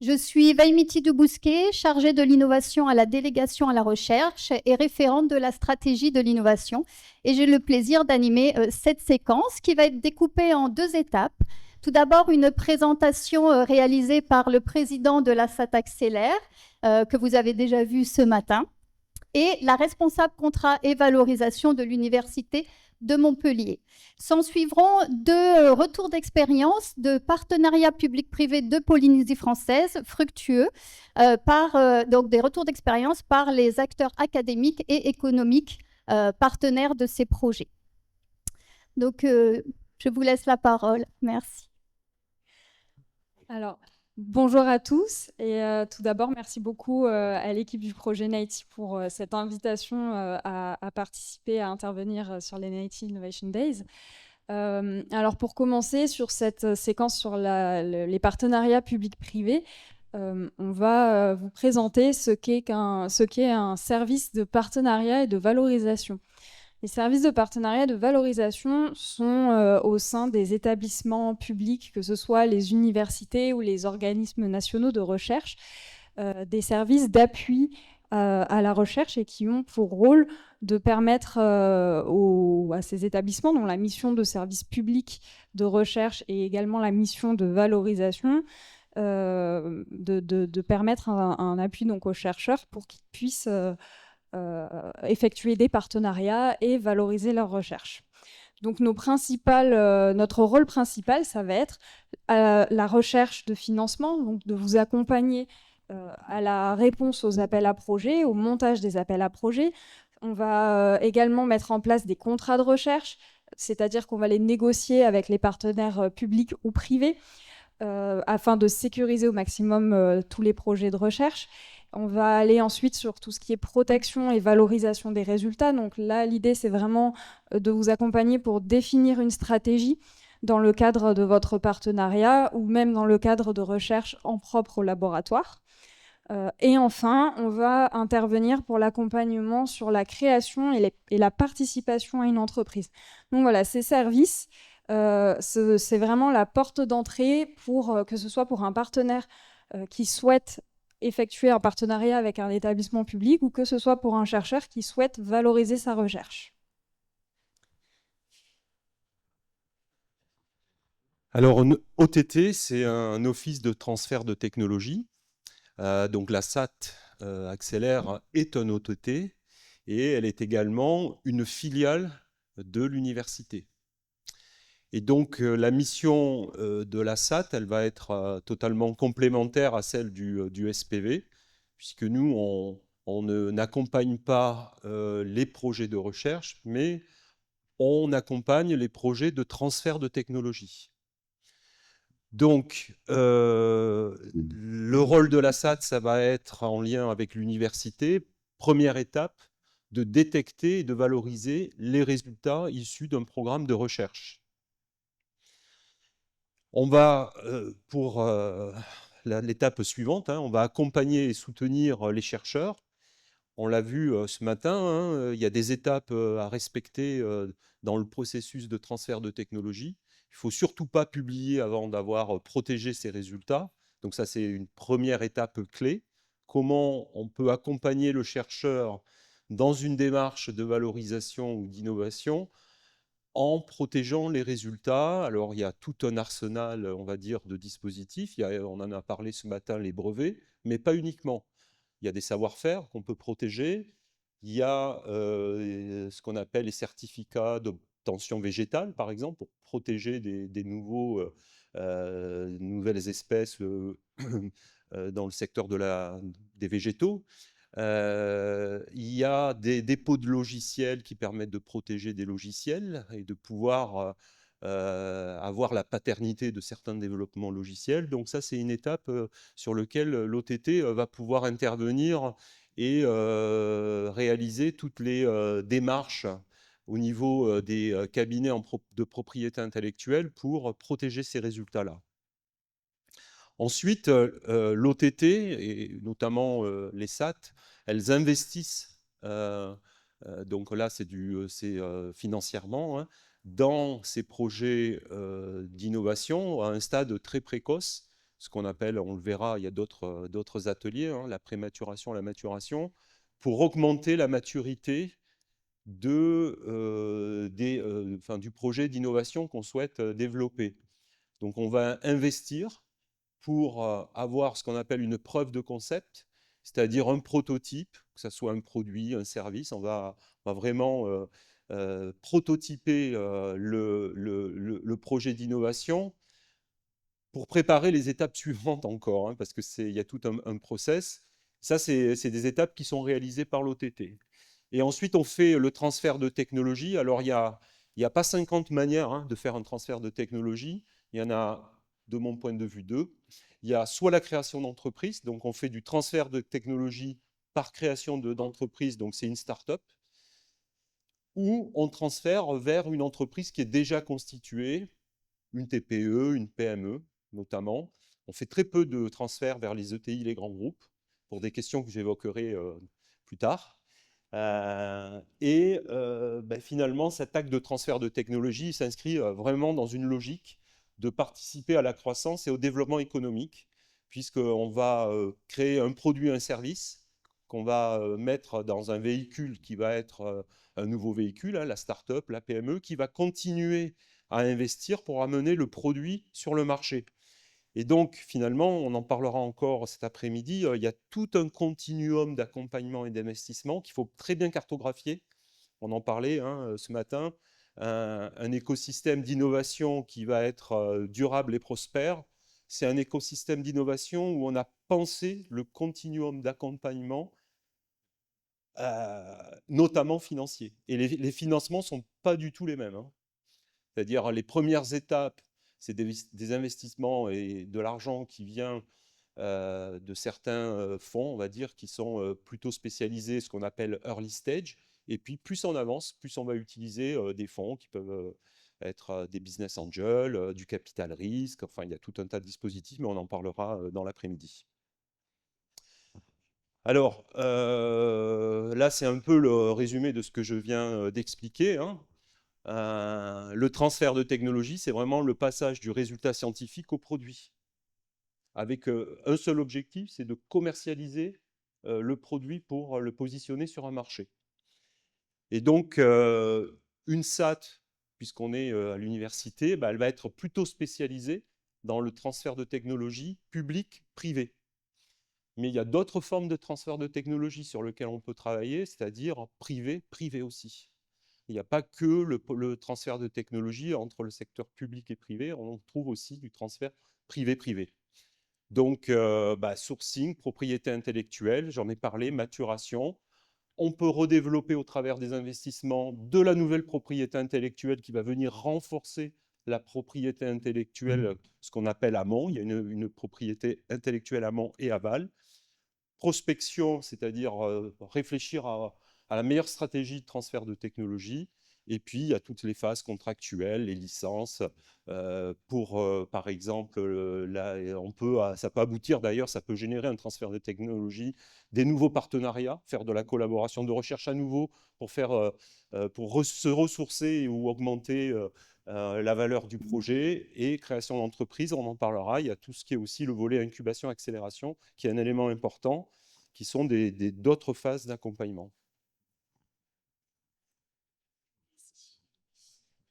Je suis Vaimiti Dubousquet, chargée de l'innovation à la délégation à la recherche et référente de la stratégie de l'innovation. Et j'ai le plaisir d'animer cette séquence qui va être découpée en 2 étapes. Tout d'abord, une présentation réalisée par le président de la SAT Accélère, que vous avez déjà vu ce matin, et la responsable contrat et valorisation de l'Université de Montpellier. S'en suivront 2 retours d'expérience de partenariat public-privé de Polynésie française fructueux, donc des retours d'expérience par les acteurs académiques et économiques partenaires de ces projets. Donc, je vous laisse la parole. Merci. Alors, bonjour à tous et tout d'abord, merci beaucoup à l'équipe du projet NITI pour cette invitation à participer, à intervenir sur les NITI Innovation Days. Alors, pour commencer sur cette séquence sur les partenariats publics-privés, on va vous présenter ce qu'est un service de partenariat et de valorisation. Les services de partenariat et de valorisation sont au sein des établissements publics, que ce soit les universités ou les organismes nationaux de recherche, des services d'appui à la recherche et qui ont pour rôle de permettre à ces établissements, dont la mission de service public de recherche et également la mission de valorisation, de permettre un appui donc aux chercheurs pour qu'ils puissent effectuer des partenariats et valoriser leurs recherches. Donc notre rôle principal, ça va être la recherche de financement, donc de vous accompagner à la réponse aux appels à projets, au montage des appels à projets. On va également mettre en place des contrats de recherche, c'est-à-dire qu'on va les négocier avec les partenaires publics ou privés afin de sécuriser au maximum tous les projets de recherche. On va aller ensuite sur tout ce qui est protection et valorisation des résultats. Donc là, l'idée, c'est vraiment de vous accompagner pour définir une stratégie dans le cadre de votre partenariat ou même dans le cadre de recherche en propre au laboratoire. Et enfin, on va intervenir pour l'accompagnement sur la création et la participation à une entreprise. Donc voilà, ces services, c'est vraiment la porte d'entrée pour que ce soit pour un partenaire qui souhaite effectuer un partenariat avec un établissement public ou que ce soit pour un chercheur qui souhaite valoriser sa recherche. Alors, OTT, c'est un office de transfert de technologie. Donc, la SAT Accélère est un OTT et elle est également une filiale de l'université. Et donc, la mission de la SAT, elle va être totalement complémentaire à celle du SPV, puisque nous, on n'accompagne pas les projets de recherche, mais on accompagne les projets de transfert de technologie. Donc, le rôle de la SAT, ça va être en lien avec l'université. Première étape, de détecter et de valoriser les résultats issus d'un programme de recherche. On va, pour l'étape suivante, on va accompagner et soutenir les chercheurs. On l'a vu ce matin, il y a des étapes à respecter dans le processus de transfert de technologie. Il ne faut surtout pas publier avant d'avoir protégé ces résultats. Donc ça, c'est une première étape clé. Comment on peut accompagner le chercheur dans une démarche de valorisation ou d'innovation en protégeant les résultats. Alors, il y a tout un arsenal, on va dire, de dispositifs. On en a parlé ce matin, les brevets, mais pas uniquement. Il y a des savoir-faire qu'on peut protéger. Il y a ce qu'on appelle les certificats d'obtention végétale, par exemple, pour protéger des nouvelles espèces dans le secteur des végétaux. Il y a des dépôts de logiciels qui permettent de protéger des logiciels et de pouvoir avoir la paternité de certains développements logiciels. Donc ça, c'est une étape sur laquelle l'OTT va pouvoir intervenir et réaliser toutes les démarches au niveau des cabinets de propriété intellectuelle pour protéger ces résultats-là. Ensuite, l'OTT, et notamment les SAT, elles investissent, donc là c'est financièrement, dans ces projets d'innovation à un stade très précoce, ce qu'on appelle, on le verra, il y a d'autres ateliers, hein, la prématuration, la maturation, pour augmenter la maturité du projet d'innovation qu'on souhaite développer. Donc on va investir pour avoir ce qu'on appelle une preuve de concept, c'est-à-dire un prototype, que ce soit un produit, un service. On va vraiment prototyper le projet d'innovation pour préparer les étapes suivantes encore, hein, parce qu'il y a tout un process. Ça, c'est des étapes qui sont réalisées par l'OTT. Et ensuite, on fait le transfert de technologie. Alors, il n'y a pas 50 manières, hein, de faire un transfert de technologie. Il y en a, de mon point de vue, 2. Il y a soit la création d'entreprise, donc on fait du transfert de technologie par création d'entreprise, donc c'est une start-up, ou on transfère vers une entreprise qui est déjà constituée, une TPE, une PME notamment. On fait très peu de transferts vers les ETI, les grands groupes, pour des questions que j'évoquerai plus tard. Finalement, cet acte de transfert de technologie s'inscrit vraiment dans une logique de participer à la croissance et au développement économique, puisqu'on va créer un produit, un service qu'on va mettre dans un véhicule qui va être un nouveau véhicule, hein, la start-up, la PME, qui va continuer à investir pour amener le produit sur le marché. Et donc, finalement, on en parlera encore cet après-midi, il y a tout un continuum d'accompagnement et d'investissement qu'il faut très bien cartographier. On en parlait, hein, ce matin, un écosystème d'innovation qui va être durable et prospère. C'est un écosystème d'innovation où on a pensé le continuum d'accompagnement, notamment financier. Et les financements ne sont pas du tout les mêmes, hein. C'est-à-dire les premières étapes, c'est des investissements et de l'argent qui vient de certains fonds, on va dire, qui sont plutôt spécialisés, ce qu'on appelle early stage. Et puis, plus on avance, plus on va utiliser des fonds qui peuvent être des business angels, du capital risque. Enfin, il y a tout un tas de dispositifs, mais on en parlera dans l'après-midi. Alors, là, c'est un peu le résumé de ce que je viens d'expliquer, hein. Le transfert de technologie, c'est vraiment le passage du résultat scientifique au produit, avec un seul objectif, c'est de commercialiser le produit pour le positionner sur un marché. Et donc, une SAT, puisqu'on est à l'université, elle va être plutôt spécialisée dans le transfert de technologie public-privé. Mais il y a d'autres formes de transfert de technologie sur lesquelles on peut travailler, c'est-à-dire privé aussi. Il n'y a pas que le transfert de technologie entre le secteur public et privé, on trouve aussi du transfert privé-privé. Donc, sourcing, propriété intellectuelle, j'en ai parlé, maturation. On peut redévelopper au travers des investissements de la nouvelle propriété intellectuelle qui va venir renforcer la propriété intellectuelle, ce qu'on appelle amont. Il y a une propriété intellectuelle amont et aval. Prospection, c'est-à-dire réfléchir à la meilleure stratégie de transfert de technologie. Et puis, il y a toutes les phases contractuelles, les licences. Par exemple, ça peut aboutir d'ailleurs, ça peut générer un transfert de technologie, des nouveaux partenariats, faire de la collaboration de recherche à nouveau pour se ressourcer ou augmenter la valeur du projet, et création d'entreprise, on en parlera. Il y a tout ce qui est aussi le volet incubation-accélération, qui est un élément important, qui sont d'autres phases d'accompagnement.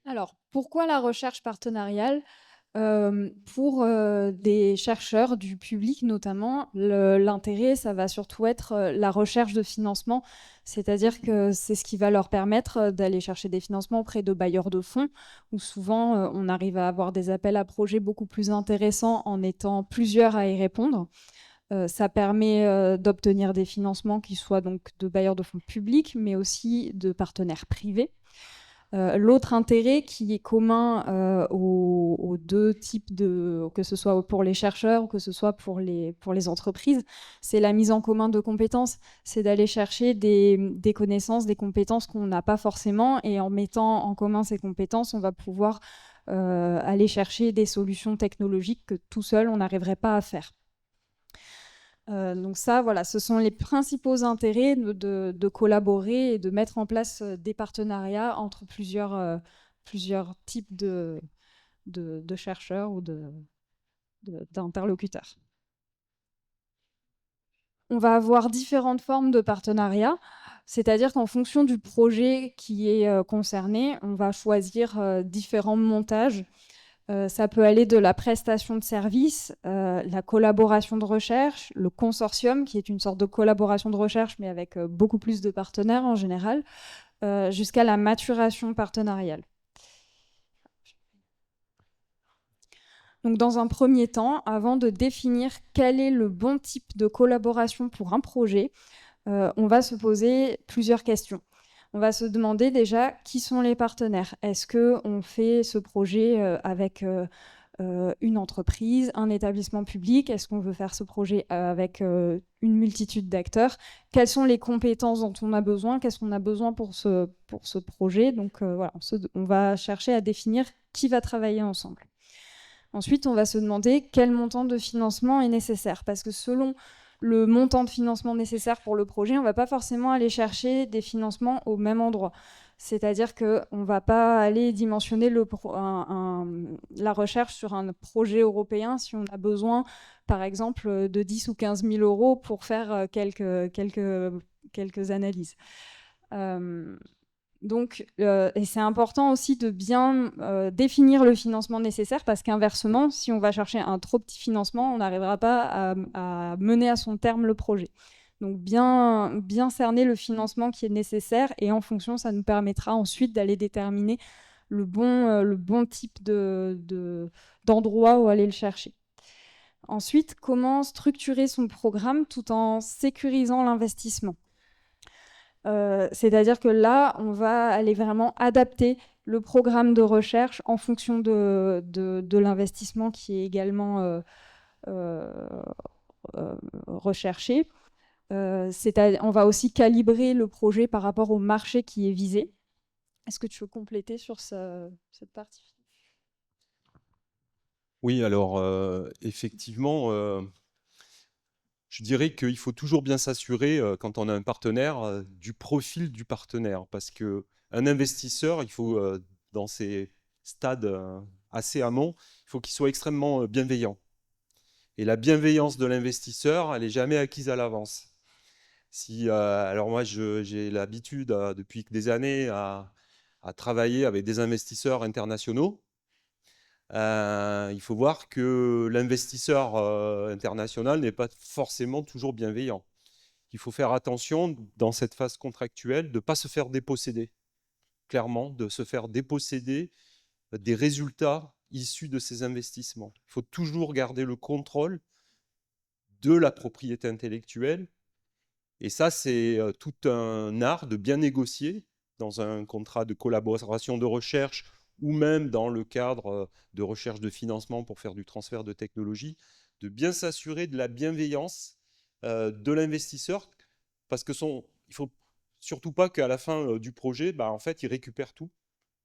Alors, pourquoi la recherche partenariale ? Pour des chercheurs du public notamment, l'intérêt, ça va surtout être la recherche de financement, c'est-à-dire que c'est ce qui va leur permettre d'aller chercher des financements auprès de bailleurs de fonds, où souvent on arrive à avoir des appels à projets beaucoup plus intéressants en étant plusieurs à y répondre. Ça permet d'obtenir des financements qui soient donc de bailleurs de fonds publics, mais aussi de partenaires privés. L'autre intérêt qui est commun aux deux types que ce soit pour les chercheurs ou que ce soit pour les entreprises, c'est la mise en commun de compétences. C'est d'aller chercher des connaissances, des compétences qu'on n'a pas forcément, et en mettant en commun ces compétences, on va pouvoir aller chercher des solutions technologiques que tout seul, on n'arriverait pas à faire. Donc ça, voilà, ce sont les principaux intérêts de collaborer et de mettre en place des partenariats entre plusieurs types de chercheurs ou d'interlocuteurs. On va avoir différentes formes de partenariat, c'est-à-dire qu'en fonction du projet qui est concerné, on va choisir différents montages. Ça peut aller de la prestation de services, la collaboration de recherche, le consortium, qui est une sorte de collaboration de recherche, mais avec beaucoup plus de partenaires en général, jusqu'à la maturation partenariale. Donc, dans un premier temps, avant de définir quel est le bon type de collaboration pour un projet, on va se poser plusieurs questions. On va se demander déjà qui sont les partenaires. Est-ce qu'on fait ce projet avec une entreprise, un établissement public? Est-ce qu'on veut faire ce projet avec une multitude d'acteurs? Quelles sont les compétences dont on a besoin? Qu'est-ce qu'on a besoin pour ce projet? Donc voilà, on va chercher à définir qui va travailler ensemble. Ensuite, on va se demander quel montant de financement est nécessaire, parce que selon le montant de financement nécessaire pour le projet, on ne va pas forcément aller chercher des financements au même endroit. C'est-à-dire qu'on ne va pas aller dimensionner la recherche sur un projet européen si on a besoin, par exemple, de 10 ou 15 000 euros pour faire quelques analyses. Donc, et c'est important aussi de bien définir le financement nécessaire, parce qu'inversement, si on va chercher un trop petit financement, on n'arrivera pas à mener à son terme le projet. Donc, bien cerner le financement qui est nécessaire, et en fonction, ça nous permettra ensuite d'aller déterminer le bon type d'endroit où aller le chercher. Ensuite, comment structurer son programme tout en sécurisant l'investissement? C'est-à-dire que là, on va aller vraiment adapter le programme de recherche en fonction de l'investissement qui est également recherché. On va aussi calibrer le projet par rapport au marché qui est visé. Est-ce que tu veux compléter sur cette partie? Oui, alors effectivement, je dirais qu'il faut toujours bien s'assurer, quand on a un partenaire, du profil du partenaire. Parce qu'un investisseur, il faut, dans ces stades assez amont, il faut qu'il soit extrêmement bienveillant. Et la bienveillance de l'investisseur, elle n'est jamais acquise à l'avance. Alors moi, j'ai l'habitude, depuis des années, à travailler avec des investisseurs internationaux. Il faut voir que l'investisseur international n'est pas forcément toujours bienveillant. Il faut faire attention dans cette phase contractuelle de ne pas se faire déposséder, clairement, de se faire déposséder des résultats issus de ces investissements. Il faut toujours garder le contrôle de la propriété intellectuelle. Et ça, c'est tout un art de bien négocier dans un contrat de collaboration de recherche, ou même dans le cadre de recherche de financement pour faire du transfert de technologie, de bien s'assurer de la bienveillance de l'investisseur, parce que il ne faut surtout pas qu'à la fin du projet, en fait, il récupère tout,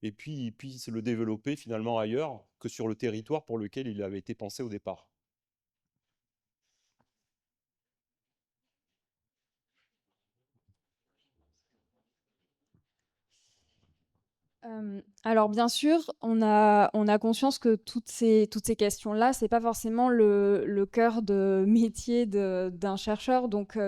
et puis il puisse le développer finalement ailleurs que sur le territoire pour lequel il avait été pensé au départ. Alors bien sûr, on a conscience que toutes ces questions-là, c'est pas forcément le cœur de métier d'un chercheur. Donc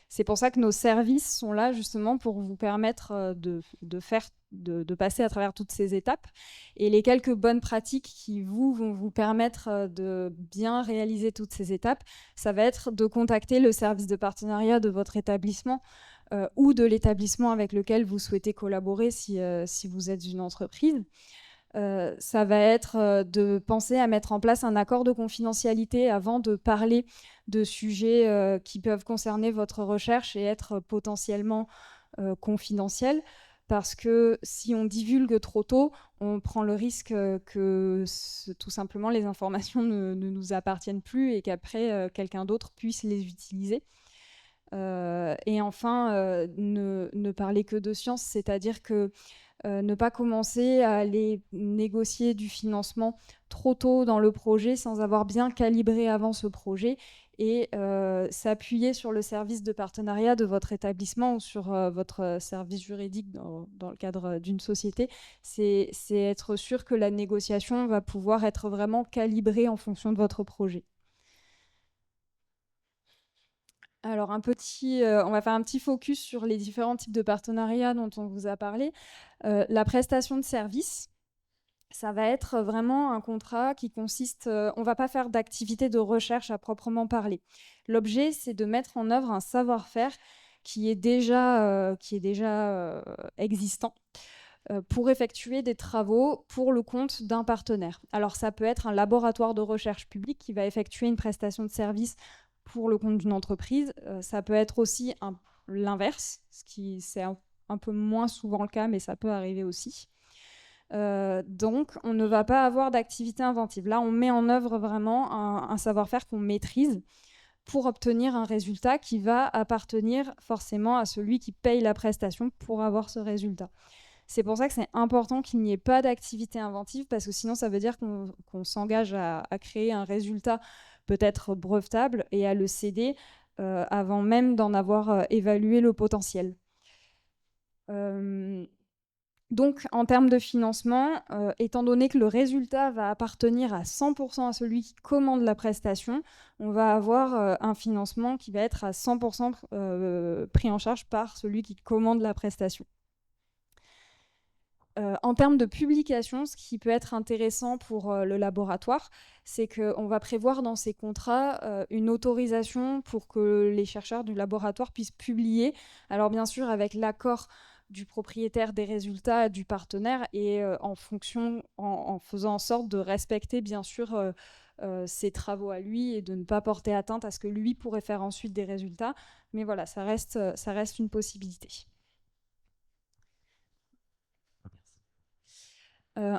c'est pour ça que nos services sont là justement pour vous permettre de passer à travers toutes ces étapes. Et les quelques bonnes pratiques qui vont vous permettre de bien réaliser toutes ces étapes, ça va être de contacter le service de partenariat de votre établissement, ou de l'établissement avec lequel vous souhaitez collaborer si vous êtes une entreprise. Ça va être de penser à mettre en place un accord de confidentialité avant de parler de sujets qui peuvent concerner votre recherche et être potentiellement confidentiels. Parce que si on divulgue trop tôt, on prend le risque que tout simplement les informations ne nous appartiennent plus et qu'après quelqu'un d'autre puisse les utiliser. Et enfin, ne parler que de science, c'est-à-dire que ne pas commencer à aller négocier du financement trop tôt dans le projet sans avoir bien calibré avant ce projet, et s'appuyer sur le service de partenariat de votre établissement ou sur votre service juridique dans le cadre d'une société, c'est être sûr que la négociation va pouvoir être vraiment calibrée en fonction de votre projet. Alors, on va faire un petit focus sur les différents types de partenariats dont on vous a parlé. La prestation de service, ça va être vraiment un contrat qui consiste, on ne va pas faire d'activité de recherche à proprement parler. L'objet, c'est de mettre en œuvre un savoir-faire qui est déjà existant pour effectuer des travaux pour le compte d'un partenaire. Alors, ça peut être un laboratoire de recherche public qui va effectuer une prestation de service pour le compte d'une entreprise. Ça peut être aussi l'inverse, ce qui c'est un peu moins souvent le cas, mais ça peut arriver aussi. Donc, on ne va pas avoir d'activité inventive. Là, on met en œuvre vraiment un savoir-faire qu'on maîtrise pour obtenir un résultat qui va appartenir forcément à celui qui paye la prestation pour avoir ce résultat. C'est pour ça que c'est important qu'il n'y ait pas d'activité inventive, parce que sinon, ça veut dire qu'on s'engage à créer un résultat peut-être brevetable et à le céder avant même d'en avoir évalué le potentiel. Donc, en termes de financement, étant donné que le résultat va appartenir à 100% à celui qui commande la prestation, on va avoir un financement qui va être à 100% pris en charge par celui qui commande la prestation. En termes de publication, ce qui peut être intéressant pour le laboratoire, c'est qu'on va prévoir dans ces contrats une autorisation pour que les chercheurs du laboratoire puissent publier. Alors bien sûr, avec l'accord du propriétaire des résultats, du partenaire, et en faisant en sorte de respecter bien sûr ses travaux à lui et de ne pas porter atteinte à ce que lui pourrait faire ensuite des résultats. Mais voilà, ça reste une possibilité.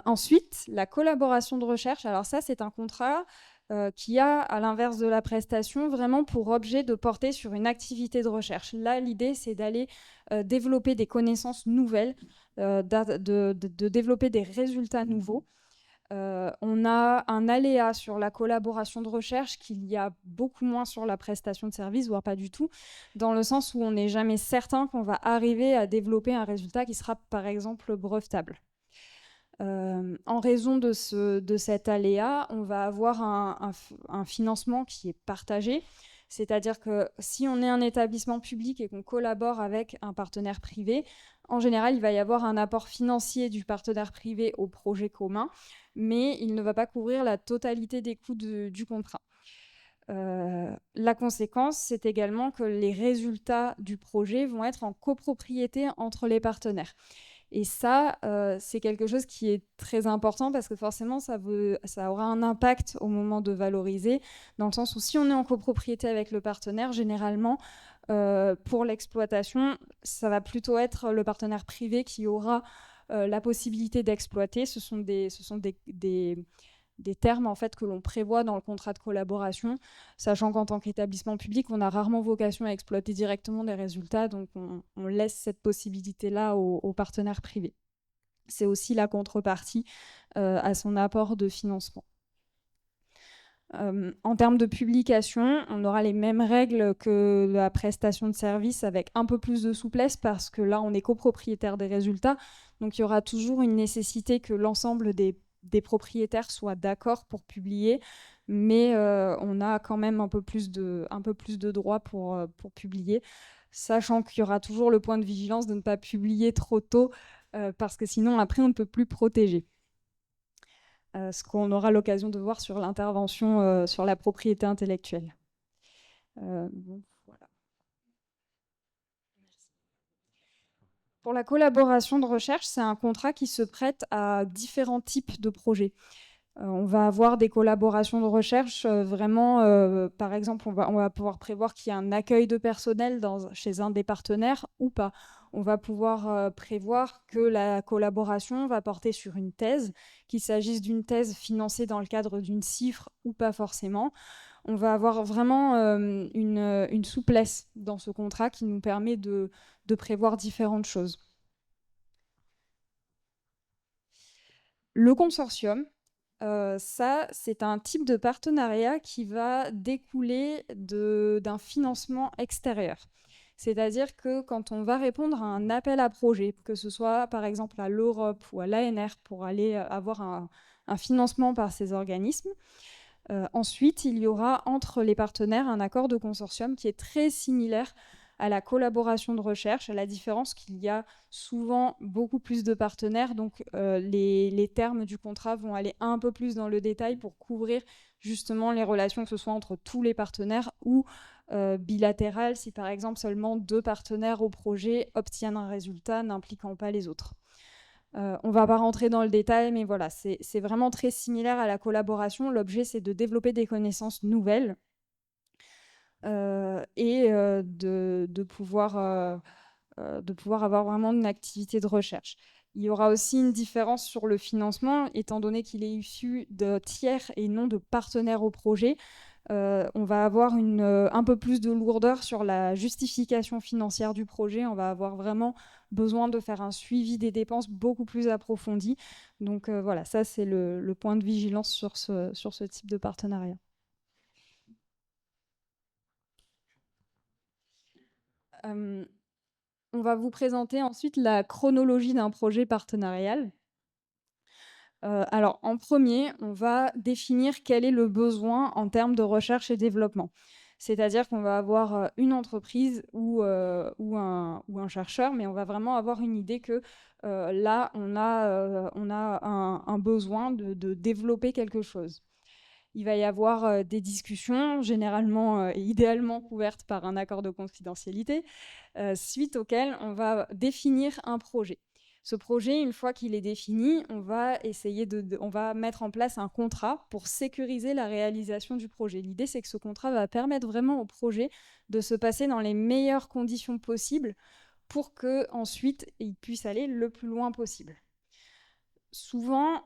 Ensuite, la collaboration de recherche. Alors ça, c'est un contrat qui a, à l'inverse de la prestation, vraiment pour objet de porter sur une activité de recherche. Là, l'idée, c'est d'aller développer des connaissances nouvelles, de développer des résultats nouveaux. On a un aléa sur la collaboration de recherche qu'il y a beaucoup moins sur la prestation de service, voire pas du tout, dans le sens où on n'est jamais certain qu'on va arriver à développer un résultat qui sera, par exemple, brevetable. En raison de cet aléa, on va avoir un financement qui est partagé. C'est-à-dire que si on est un établissement public et qu'on collabore avec un partenaire privé, en général, il va y avoir un apport financier du partenaire privé au projet commun, mais il ne va pas couvrir la totalité des coûts du contrat. La conséquence, c'est également que les résultats du projet vont être en copropriété entre les partenaires. Et ça, c'est quelque chose qui est très important parce que forcément, ça aura un impact au moment de valoriser, dans le sens où si on est en copropriété avec le partenaire, généralement, pour l'exploitation, ça va plutôt être le partenaire privé qui aura la possibilité d'exploiter. Ce sont des termes en fait que l'on prévoit dans le contrat de collaboration, sachant qu'en tant qu'établissement public, on a rarement vocation à exploiter directement des résultats, donc on laisse cette possibilité-là aux partenaires privés. C'est aussi la contrepartie à son apport de financement. En termes de publication, on aura les mêmes règles que la prestation de service avec un peu plus de souplesse parce que là, on est copropriétaire des résultats, donc il y aura toujours une nécessité que l'ensemble des propriétaires soient d'accord pour publier, mais on a quand même un peu plus de droits pour publier, sachant qu'il y aura toujours le point de vigilance de ne pas publier trop tôt, parce que sinon, après, on ne peut plus protéger. Ce qu'on aura l'occasion de voir sur l'intervention sur la propriété intellectuelle. Bon, voilà. Pour la collaboration de recherche, c'est un contrat qui se prête à différents types de projets. On va avoir des collaborations de recherche vraiment, par exemple, on va pouvoir prévoir qu'il y a un accueil de personnel chez un des partenaires ou pas. On va pouvoir prévoir que la collaboration va porter sur une thèse, qu'il s'agisse d'une thèse financée dans le cadre d'une CIFRE ou pas forcément. On va avoir vraiment une souplesse dans ce contrat qui nous permet de prévoir différentes choses. Le consortium, Ça, c'est un type de partenariat qui va découler d'un financement extérieur. C'est-à-dire que quand on va répondre à un appel à projet, que ce soit par exemple à l'Europe ou à l'ANR pour aller avoir un financement par ces organismes, ensuite, il y aura entre les partenaires un accord de consortium qui est très similaire à la collaboration de recherche, à la différence qu'il y a souvent beaucoup plus de partenaires, donc les termes du contrat vont aller un peu plus dans le détail pour couvrir justement les relations, que ce soit entre tous les partenaires ou bilatérales, si par exemple seulement 2 partenaires au projet obtiennent un résultat n'impliquant pas les autres. On ne va pas rentrer dans le détail, mais voilà, c'est vraiment très similaire à la collaboration. L'objet, c'est de développer des connaissances nouvelles et de pouvoir avoir vraiment une activité de recherche. Il y aura aussi une différence sur le financement, étant donné qu'il est issu de tiers et non de partenaires au projet. On va avoir un peu plus de lourdeur sur la justification financière du projet. On va avoir vraiment besoin de faire un suivi des dépenses beaucoup plus approfondi. Donc voilà, ça c'est le point de vigilance sur ce type de partenariat. On va vous présenter ensuite la chronologie d'un projet partenarial. Alors, en premier, on va définir quel est le besoin en termes de recherche et développement. C'est-à-dire qu'on va avoir une entreprise ou un chercheur, mais on va vraiment avoir une idée que là, on a un besoin de développer quelque chose. Il va y avoir des discussions, généralement et idéalement couvertes par un accord de confidentialité, suite auquel on va définir un projet. Ce projet, une fois qu'il est défini, on va on va mettre en place un contrat pour sécuriser la réalisation du projet. L'idée, c'est que ce contrat va permettre vraiment au projet de se passer dans les meilleures conditions possibles pour que ensuite il puisse aller le plus loin possible. Souvent,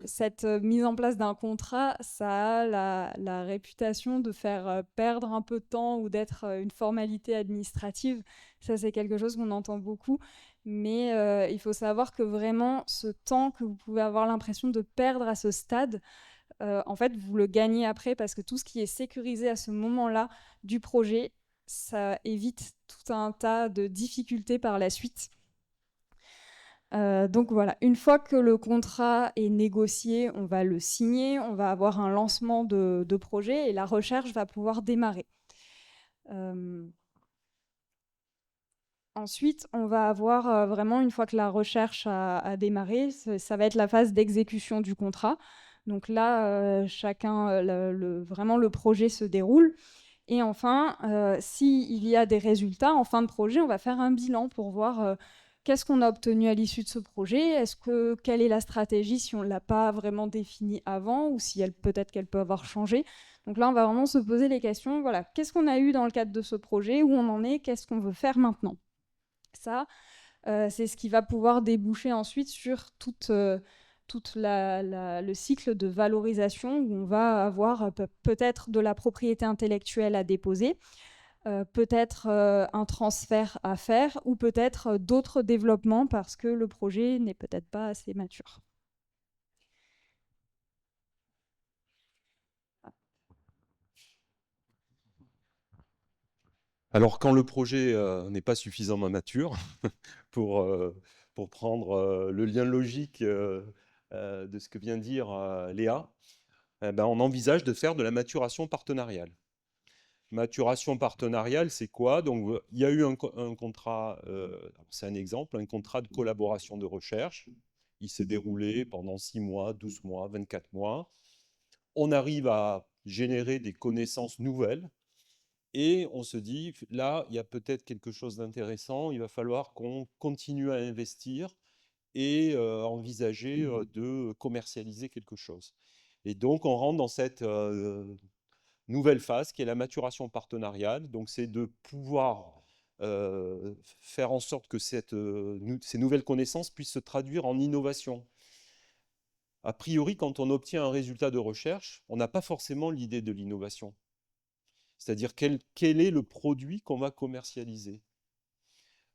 cette mise en place d'un contrat, ça a la réputation de faire perdre un peu de temps ou d'être une formalité administrative. Ça, c'est quelque chose qu'on entend beaucoup. Mais il faut savoir que vraiment, ce temps que vous pouvez avoir l'impression de perdre à ce stade, en fait, vous le gagnez après parce que tout ce qui est sécurisé à ce moment-là du projet, ça évite tout un tas de difficultés par la suite. Donc voilà, une fois que le contrat est négocié, on va le signer, on va avoir un lancement de projet et la recherche va pouvoir démarrer. Ensuite, on va avoir vraiment, une fois que la recherche a démarré, ça va être la phase d'exécution du contrat. Donc là, vraiment le projet se déroule. Et enfin, s'il y a des résultats en fin de projet, on va faire un bilan pour voir qu'est-ce qu'on a obtenu à l'issue de ce projet. Quelle est la stratégie si on ne l'a pas vraiment définie avant ou si peut-être qu'elle peut avoir changé. Donc là, on va vraiment se poser les questions. Voilà, qu'est-ce qu'on a eu dans le cadre de ce projet, où on en est, qu'est-ce qu'on veut faire maintenant. Ça, c'est ce qui va pouvoir déboucher ensuite sur tout le cycle de valorisation où on va avoir peut-être de la propriété intellectuelle à déposer, peut-être un transfert à faire ou peut-être d'autres développements parce que le projet n'est peut-être pas assez mature. Alors, quand le projet n'est pas suffisamment mature, pour, pour prendre le lien logique de ce que vient de dire Léa, ben, on envisage de faire de la maturation partenariale. Maturation partenariale, c'est quoi? Donc, il y a eu un contrat, c'est un exemple, un contrat de collaboration de recherche. Il s'est déroulé pendant 6 mois, 12 mois, 24 mois. On arrive à générer des connaissances nouvelles. Et on se dit, là, il y a peut-être quelque chose d'intéressant, il va falloir qu'on continue à investir et envisager de commercialiser quelque chose. Et donc, on rentre dans cette nouvelle phase qui est la maturation partenariale. Donc, c'est de pouvoir faire en sorte que ces nouvelles connaissances puissent se traduire en innovation. A priori, quand on obtient un résultat de recherche, on n'a pas forcément l'idée de l'innovation. C'est-à-dire quel est le produit qu'on va commercialiser.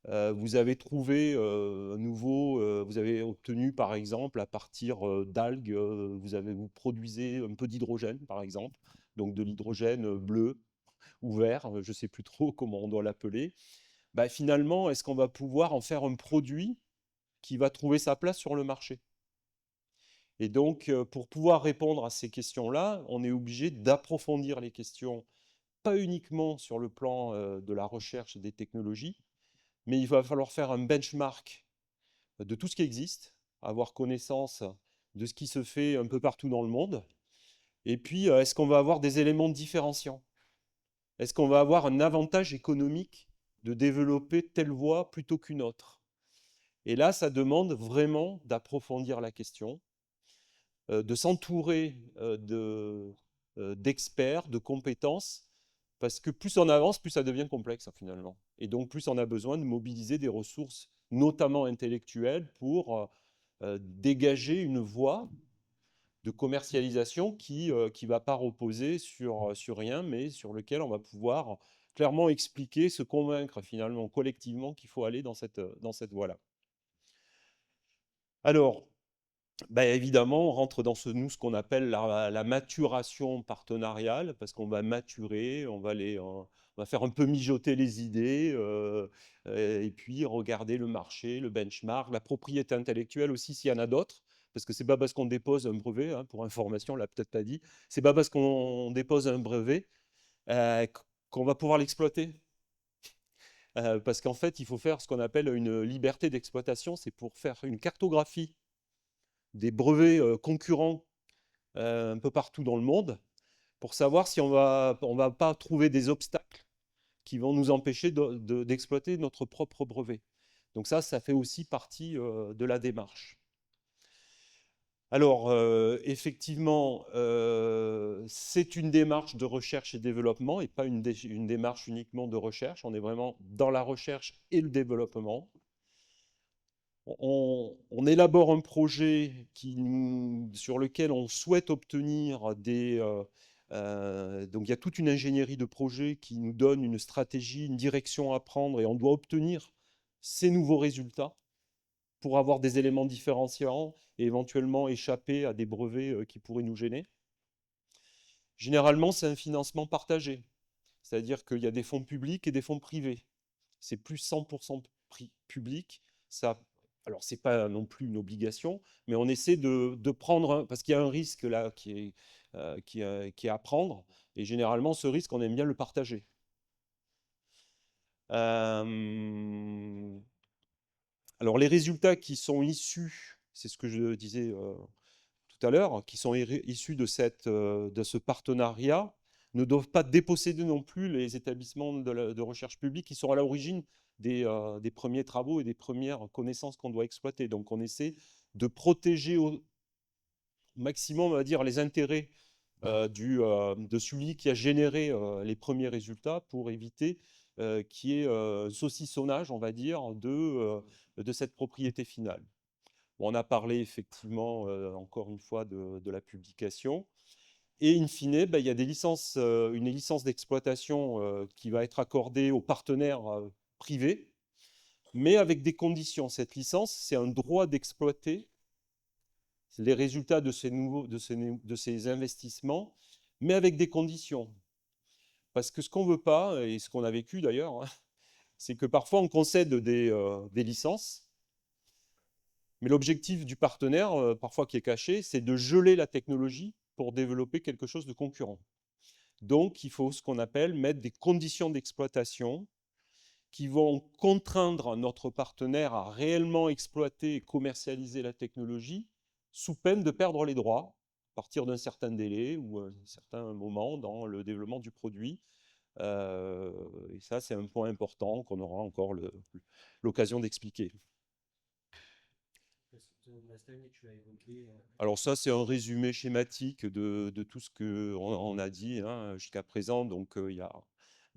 Vous avez trouvé vous avez obtenu par exemple à partir d'algues, vous produisez un peu d'hydrogène par exemple, donc de l'hydrogène bleu ou vert, je ne sais plus trop comment on doit l'appeler. Bah, finalement, est-ce qu'on va pouvoir en faire un produit qui va trouver sa place sur le marché? Et donc, pour pouvoir répondre à ces questions-là, on est obligé d'approfondir les questions, pas uniquement sur le plan de la recherche et des technologies, mais il va falloir faire un benchmark de tout ce qui existe, avoir connaissance de ce qui se fait un peu partout dans le monde. Et puis, est-ce qu'on va avoir des éléments différenciants? Est-ce qu'on va avoir un avantage économique de développer telle voie plutôt qu'une autre? Et là, ça demande vraiment d'approfondir la question, de s'entourer d'experts, de compétences, parce que plus on avance, plus ça devient complexe finalement. Et donc plus on a besoin de mobiliser des ressources, notamment intellectuelles, pour dégager une voie de commercialisation qui ne va pas reposer sur rien, mais sur lequel on va pouvoir clairement expliquer, se convaincre finalement collectivement qu'il faut aller dans cette voie-là. Alors, bah, évidemment, on rentre dans ce qu'on appelle la maturation partenariale, parce qu'on va maturer, on va faire un peu mijoter les idées, et puis regarder le marché, le benchmark, la propriété intellectuelle aussi, s'il y en a d'autres, parce que c'est pas parce qu'on dépose un brevet, hein, pour information, on l'a peut-être pas dit, c'est pas parce qu'on dépose un brevet qu'on va pouvoir l'exploiter. Parce qu'en fait, il faut faire ce qu'on appelle une liberté d'exploitation, c'est pour faire une cartographie des brevets concurrents un peu partout dans le monde pour savoir si on va pas trouver des obstacles qui vont nous empêcher d'exploiter notre propre brevet. Donc ça fait aussi partie de la démarche. Alors, effectivement, c'est une démarche de recherche et développement et pas une démarche uniquement de recherche. On est vraiment dans la recherche et le développement. On élabore un projet sur lequel on souhaite obtenir donc il y a toute une ingénierie de projet qui nous donne une stratégie, une direction à prendre et on doit obtenir ces nouveaux résultats pour avoir des éléments différenciants et éventuellement échapper à des brevets qui pourraient nous gêner. Généralement, c'est un financement partagé, c'est-à-dire qu'il y a des fonds publics et des fonds privés. C'est plus 100% public. Alors, ce n'est pas non plus une obligation, mais on essaie de prendre, parce qu'il y a un risque là qui est à prendre, et généralement, ce risque, on aime bien le partager. Alors, les résultats qui sont issus, c'est ce que je disais tout à l'heure, qui sont issus de ce partenariat, ne doivent pas déposséder non plus les établissements de recherche publique qui sont à l'origine des premiers travaux et des premières connaissances qu'on doit exploiter. Donc on essaie de protéger au maximum, on va dire, les intérêts de celui qui a généré les premiers résultats pour éviter qu'il y ait saucissonnage, on va dire, de cette propriété finale. Bon, on a parlé effectivement, encore une fois, de la publication. Et in fine, il y a une licence d'exploitation qui va être accordée aux partenaires privés, mais avec des conditions. Cette licence, c'est un droit d'exploiter les résultats de ces investissements, mais avec des conditions. Parce que ce qu'on ne veut pas, et ce qu'on a vécu d'ailleurs, hein, c'est que parfois on concède des licences, mais l'objectif du partenaire, parfois qui est caché, c'est de geler la technologie pour développer quelque chose de concurrent. Donc, il faut ce qu'on appelle mettre des conditions d'exploitation qui vont contraindre notre partenaire à réellement exploiter et commercialiser la technologie sous peine de perdre les droits à partir d'un certain délai ou un certain moment dans le développement du produit. Et ça, c'est un point important qu'on aura encore l'occasion d'expliquer. Alors ça, c'est un résumé schématique de tout ce qu'on a dit hein, jusqu'à présent. Donc, il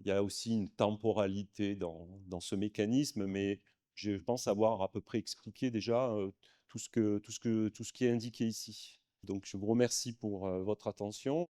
y a aussi une temporalité dans ce mécanisme, mais je pense avoir à peu près expliqué déjà tout ce qui est indiqué ici. Donc, je vous remercie pour votre attention.